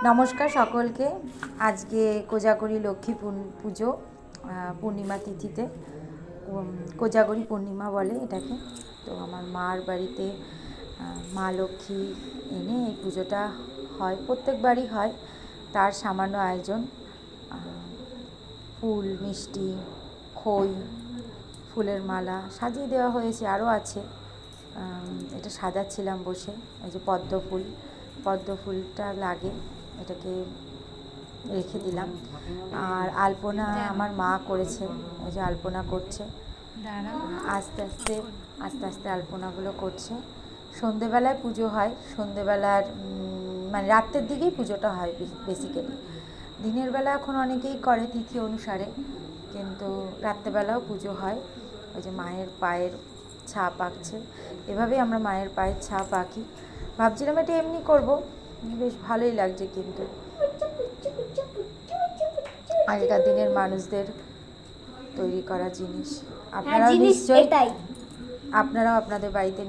নমস্কার সকলকে। আজকে কোজাগরী লক্ষ্মী পুজো, পূর্ণিমা তিথিতে। কোজাগরী পূর্ণিমা বলে এটাকে। তো আমার মার বাড়িতে মা লক্ষ্মী এনে এই পুজোটা হয়, প্রত্যেকবারই হয়। তার সামান্য আয়োজন, ফুল, মিষ্টি, খই, ফুলের মালা সাজিয়ে দেওয়া হয়েছে, আরও আছে। এটা সাজাচ্ছিলাম বসে। এই যে পদ্ম ফুলটা লাগে, এটাকে রেখে দিলাম। আর আলপনা আমার মা করেছে, এই যে আলপনা করছে, আস্তে আস্তে আলপনাগুলো করছে। সন্ধেবেলায় পুজো হয়, সন্ধেবেলার মানে রাত্রের দিকেই পুজোটা হয় বেসিক্যালি। দিনের বেলা এখন অনেকেই করে তিথি অনুসারে, কিন্তু রাত্রেবেলাও পুজো হয়। ওই যে মায়ের পায়ের ছাপ আঁকছে, এভাবেই আমরা মায়ের পায়ের ছাপ আঁকি। ভাবছিলাম এটা এমনি করব, বেশ ভালোই লাগছে। কিন্তু আগেকার দিনের মানুষদের তৈরি করা জিনিস, আপনারাও নিশ্চয়ই আপনাদের বাড়িতে